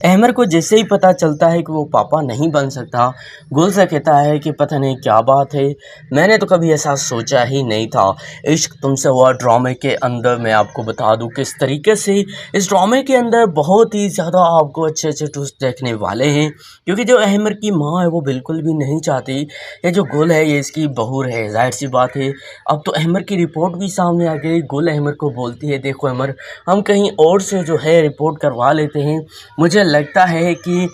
अहमर को जैसे ही पता चलता है कि वो पापा नहीं बन सकता, गुल से कहता है कि पता नहीं क्या बात है, मैंने तो कभी ऐसा सोचा ही नहीं था। इश्क तुमसे हुआ ड्रामे के अंदर मैं आपको बता दूं किस तरीके से इस ड्रामे के अंदर बहुत ही ज़्यादा आपको अच्छे अच्छे ट्विस्ट देखने वाले हैं, क्योंकि जो अहमर की माँ है वो बिल्कुल भी नहीं चाहती ये जो गुल है ये इसकी बहू है। जाहिर सी बात है, अब तो अहमर की रिपोर्ट भी सामने आ गई। गुल अहमर को बोलती है, देखो अहमर, हम कहीं और से जो है रिपोर्ट करवा लेते हैं, मुझे लगता है कि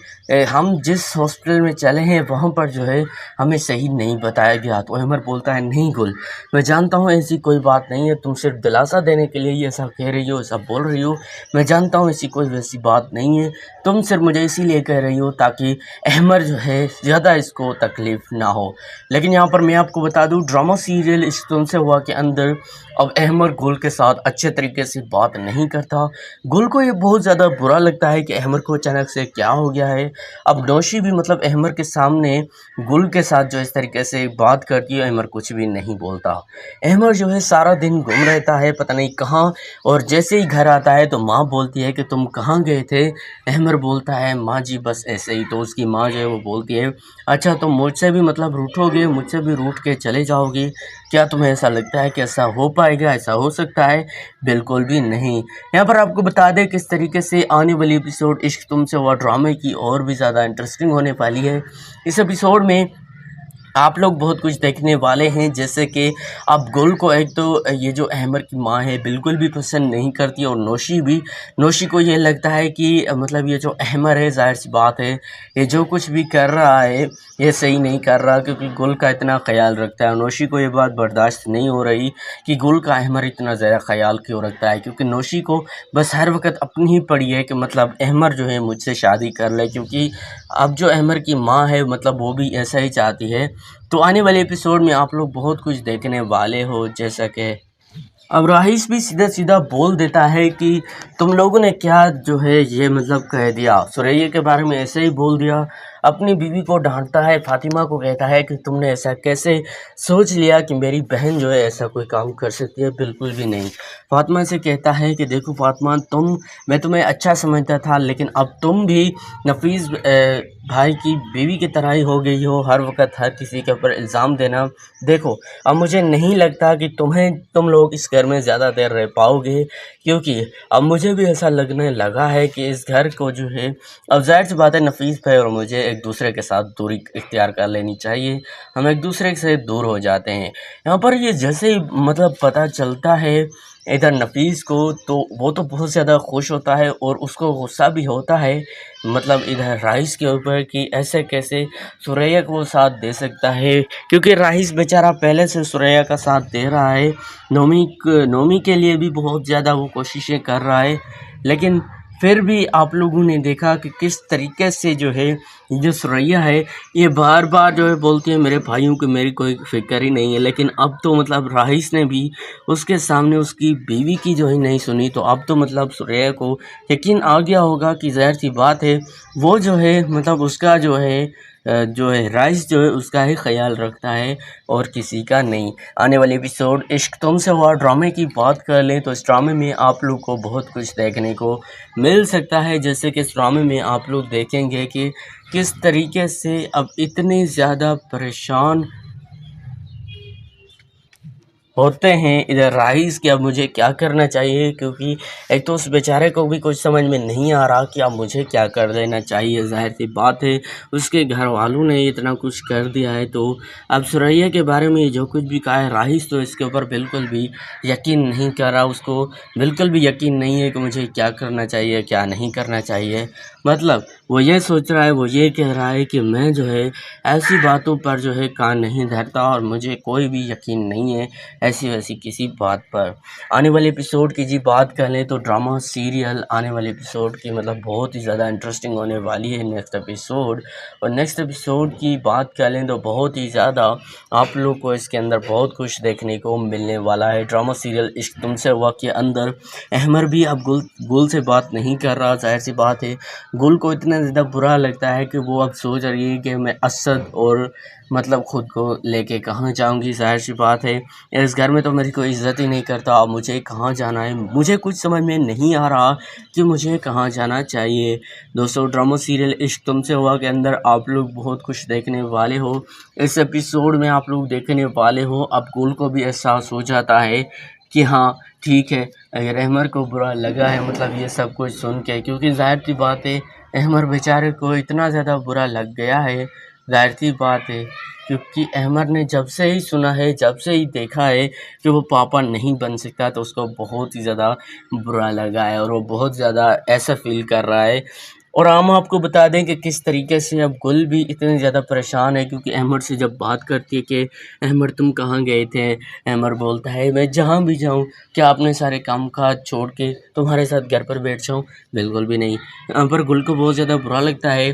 हम जिस हॉस्पिटल में चले हैं वहाँ पर जो है हमें सही नहीं बताया गया। तो अहमर बोलता है, नहीं गुल, मैं जानता हूँ ऐसी कोई बात नहीं है, तुम सिर्फ दिलासा देने के लिए ये ऐसा कह रही हो, ऐसा बोल रही हो, मैं जानता हूँ ऐसी कोई वैसी बात नहीं है, तुम सिर्फ मुझे इसीलिए कह रही हो ताकि अहमर जो है ज़्यादा इसको तकलीफ़ ना हो। लेकिन यहाँ पर मैं आपको बता दूँ, ड्रामा सीरियल इश्क तुमसे हुआ के अंदर अब अहमर गुल के साथ अच्छे तरीके से बात नहीं करता। गुल को ये बहुत ज़्यादा बुरा लगता है कि अहमर को अचानक से क्या हो गया है। अब नौशी भी मतलब अहमर के सामने गुल के साथ जो इस तरीके से बात करती है, अहमर कुछ भी नहीं बोलता। अहमर जो है सारा दिन गुम रहता है पता नहीं कहाँ, और जैसे ही घर आता है तो माँ बोलती है कि तुम कहाँ गए थे। अहमर बोलता है, माँ जी बस ऐसे ही। तो उसकी माँ जो है वो बोलती है, अच्छा तुम मुझसे भी मतलब रूठोगे, मुझसे भी रूठ के चले जाओगे, क्या तुम्हें ऐसा लगता है कि ऐसा हो पाएगा, ऐसा हो सकता है? बिल्कुल भी नहीं। यहाँ पर आपको बता दें किस तरीके से आने वाली एपिसोड इश्क तुमसे हुआ ड्रामे की और भी ज़्यादा इंटरेस्टिंग होने वाली है। इस एपिसोड में आप लोग बहुत कुछ देखने वाले हैं, जैसे कि अब गुल को एक तो ये जो अहमर की माँ है बिल्कुल भी पसंद नहीं करती, और नौशी को ये लगता है कि मतलब ये जो अहमर है, जाहिर सी बात है ये जो कुछ भी कर रहा है ये सही नहीं कर रहा, क्योंकि गुल का इतना ख्याल रखता है। नौशी को ये बात बर्दाश्त नहीं हो रही कि गुल का अहमर इतना ज़्यादा ख्याल क्यों रखता है, क्योंकि नौशी को बस हर वक्त अपनी ही पड़ी है कि मतलब अहमर जो है मुझसे शादी कर ले, क्योंकि अब जो अहमर की माँ है मतलब वो भी ऐसा ही चाहती है। तो आने वाले एपिसोड में आप लोग बहुत कुछ देखने वाले हो, जैसा कि अब राहिस भी सीधा सीधा बोल देता है कि तुम लोगों ने क्या जो है ये मतलब कह दिया, सुरैया के बारे में ऐसे ही बोल दिया। अपनी बीवी को डांटता है, फातिमा को कहता है कि तुमने ऐसा कैसे सोच लिया कि मेरी बहन जो है ऐसा कोई काम कर सकती है, बिल्कुल भी नहीं। फातिमा से कहता है कि देखो फातिमा, मैं तुम्हें अच्छा समझता था, लेकिन अब तुम भी नफीस भाई की बीवी की तरह ही हो गई हो, हर वक्त हर किसी के ऊपर इल्ज़ाम देना। देखो अब मुझे नहीं लगता कि तुम लोग इस घर में ज़्यादा देर रह पाओगे, क्योंकि अब मुझे भी ऐसा लगने लगा है कि इस घर को जो है अब ज़ाहिर सी बात है नफीस भाई और मुझे एक दूसरे के साथ दूरी इख्तियार कर लेनी चाहिए, हम एक दूसरे से दूर हो जाते हैं। यहाँ पर ये जैसे ही मतलब पता चलता है इधर नफीस को, तो वो तो बहुत ज़्यादा खुश होता है और उसको गुस्सा भी होता है मतलब इधर राइस के ऊपर कि ऐसे कैसे सुरैया को साथ दे सकता है, क्योंकि राइस बेचारा पहले से सुरैया का साथ दे रहा है। नोमी के लिए भी बहुत ज़्यादा वो कोशिशें कर रहा है, लेकिन फिर भी आप लोगों ने देखा कि किस तरीके से जो है ये जो सुरैया है ये बार बार जो है बोलती है मेरे भाइयों की मेरी कोई फिक्र ही नहीं है। लेकिन अब तो मतलब राइस ने भी उसके सामने उसकी बीवी की जो है नहीं सुनी, तो अब तो मतलब सुरैया को यकीन आ गया होगा कि ज़ाहिर सी बात है वो जो है मतलब उसका जो है राइस जो है उसका ही ख्याल रखता है और किसी का नहीं। आने वाले एपिसोड इश्क तुमसे हुआ ड्रामे की बात कर लें तो इस ड्रामे में आप लोग को बहुत कुछ देखने को मिल सकता है, जैसे कि इस ड्रामे में आप लोग देखेंगे कि किस तरीके से अब इतने ज़्यादा परेशान होते हैं इधर राइस कि अब मुझे क्या करना चाहिए, क्योंकि एक तो उस बेचारे को भी कुछ समझ में नहीं आ रहा कि अब मुझे क्या कर देना चाहिए। ज़ाहिर सी बात है उसके घर वालों ने इतना कुछ कर दिया है, तो अब सुरैया के बारे में जो कुछ भी कहा है राइस तो इसके ऊपर बिल्कुल भी यकीन नहीं कर रहा, उसको बिल्कुल भी यकीन नहीं है कि मुझे क्या करना चाहिए क्या नहीं करना चाहिए। मतलब वो ये सोच रहा है, वो ये कह रहा है कि मैं जो है ऐसी बातों पर जो है कान नहीं धरता और मुझे कोई भी यकीन नहीं है ऐसी वैसी किसी बात पर। आने वाले एपिसोड की जी बात कर लें तो ड्रामा सीरियल आने वाले एपिसोड की मतलब बहुत ही ज़्यादा इंटरेस्टिंग होने वाली है नेक्स्ट एपिसोड। और नेक्स्ट एपिसोड की बात कर लें तो बहुत ही ज़्यादा आप लोग को इसके अंदर बहुत कुछ देखने को मिलने वाला है। ड्रामा सीरियल इश्क तुमसे हुआ के अंदर अहमर भी अब गुल से बात नहीं कर रहा। जाहिर सी बात है गुल को इतना ज़्यादा बुरा लगता है कि वो अब सोच रही है कि मैं असद और मतलब खुद को लेके कहाँ जाऊंगी, ज़ाहिर सी बात है इस घर में तो मेरी कोई इज़्ज़त ही नहीं करता। अब मुझे कहाँ जाना है, मुझे कुछ समझ में नहीं आ रहा कि मुझे कहाँ जाना चाहिए। दोस्तों, ड्रामा सीरियल इश्क तुमसे हुआ के अंदर आप लोग बहुत कुछ देखने वाले हो। इस एपिसोड में आप लोग देखने वाले हो, अब गुल को भी एहसास हो जाता है कि हाँ ठीक है, अगर अहमर को बुरा लगा है मतलब ये सब कुछ सुन के, क्योंकि ज़ाहिर सी बात है अहमर बेचारे को इतना ज़्यादा बुरा लग गया है। ज़ाहिर सी बात है क्योंकि अहमद ने जब से ही सुना है, जब से ही देखा है कि वो पापा नहीं बन सकता, तो उसको बहुत ही ज़्यादा बुरा लगा है और वो बहुत ज़्यादा ऐसा फ़ील कर रहा है। और हम आपको बता दें कि किस तरीके से अब गुल भी इतनी ज़्यादा परेशान है, क्योंकि अहमद से जब बात करती है कि अहमद तुम कहाँ गए थे, अहमद बोलता है मैं जहाँ भी जाऊँ क्या अपने सारे काम काज छोड़ के तुम्हारे साथ घर पर बैठ जाऊँ, बिल्कुल भी नहीं। पर गुल को बहुत ज़्यादा बुरा लगता है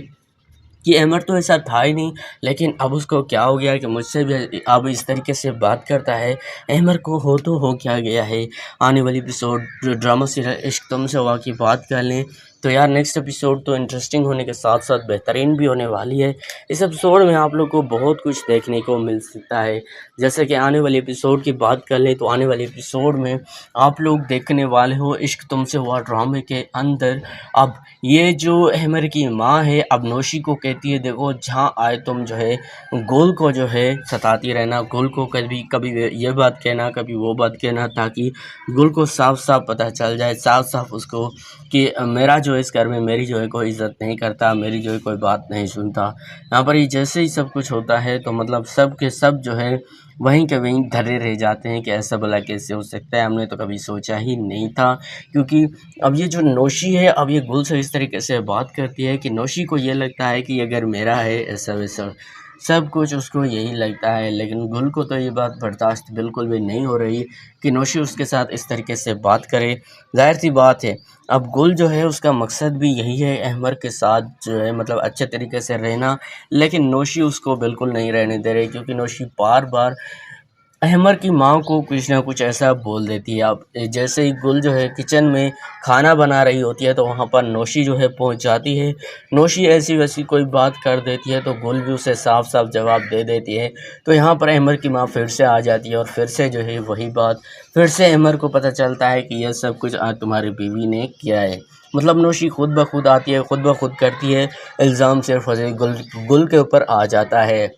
कि अहमद तो ऐसा था ही नहीं, लेकिन अब उसको क्या हो गया कि मुझसे भी अब इस तरीके से बात करता है। अहमद को हो तो हो क्या गया है। आने वाली एपिसोड जो ड्रामा सीरियल इश्क तुमसे हुआ की बात कर लें तो यार नेक्स्ट एपिसोड तो इंटरेस्टिंग होने के साथ साथ बेहतरीन भी होने वाली है। इस एपिसोड में आप लोग को बहुत कुछ देखने को मिल सकता है। जैसे कि आने वाली एपिसोड की बात कर लें तो आने वाले एपिसोड में आप लोग देखने वाले हो इश्क तुमसे हुआ ड्रामे के अंदर अब ये जो अहमद की माँ है अब नौशी को कहती है देखो जहाँ आए तुम जो है गुल को जो है सताती रहना, गुल को कभी कभी ये बात कहना कभी वो बात कहना, ताकि गुल को साफ साफ पता चल जाए, साफ साफ उसको कि मेरा जो है इस घर में मेरी जो है कोई इज़्ज़त नहीं करता, मेरी जो है कोई बात नहीं सुनता। यहाँ पर ही जैसे ही सब कुछ होता है तो मतलब सब के सब जो है वहीं के वहीं धरे रह जाते हैं कि ऐसा भला कैसे हो सकता है, हमने तो कभी सोचा ही नहीं था। क्योंकि अब ये जो नौशी है अब ये गुल से इस तरीके से बात करती है कि नौशी को ये लगता है कि अगर मेरा है ऐसा वैसा सब कुछ उसको यही लगता है, लेकिन गुल को तो ये बात बर्दाश्त बिल्कुल भी नहीं हो रही कि नौशी उसके साथ इस तरीके से बात करे। ज़ाहिर सी बात है अब गुल जो है उसका मकसद भी यही है अहमद के साथ जो है मतलब अच्छे तरीके से रहना, लेकिन नौशी उसको बिल्कुल नहीं रहने दे रही, क्योंकि नौशी बार बार अहमद की माँ को कुछ ना कुछ ऐसा बोल देती है। अब जैसे ही गुल जो है किचन में खाना बना रही होती है तो वहाँ पर नौशी जो है पहुँच जाती है। नौशी ऐसी वैसी कोई बात कर देती है तो गुल भी उसे साफ साफ जवाब दे देती है। तो यहाँ पर अहमद की माँ फिर से आ जाती है और फिर से जो है वही बात फिर से अहमद को पता चलता है कि यह सब कुछ आज तुम्हारी बीवी ने किया है। मतलब नौशी खुद ब खुद आती है, खुद ब खुद करती है, इल्ज़ाम सिर्फ गुल के ऊपर आ जाता है।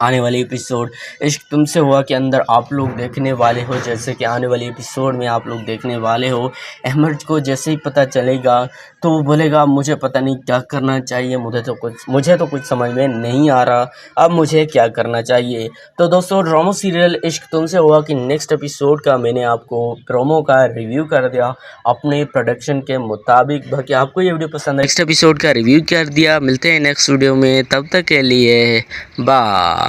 आने वाली एपिसोड इश्क तुमसे हुआ के अंदर आप लोग देखने वाले हो, जैसे कि आने वाली एपिसोड में आप लोग देखने वाले हो अहमद को जैसे ही पता चलेगा तो वो बोलेगा मुझे पता नहीं क्या करना चाहिए, मुझे तो कुछ समझ में नहीं आ रहा, अब मुझे क्या करना चाहिए। तो दोस्तों ड्रामा सीरियल इश्क तुमसे हुआ कि नेक्स्ट एपिसोड का मैंने आपको प्रोमो का रिव्यू कर दिया अपने प्रोडक्शन के मुताबिक। बाकी आपको ये वीडियो पसंद है, नेक्स्ट एपिसोड का रिव्यू कर दिया। मिलते हैं नेक्स्ट वीडियो में, तब तक के लिए बाय।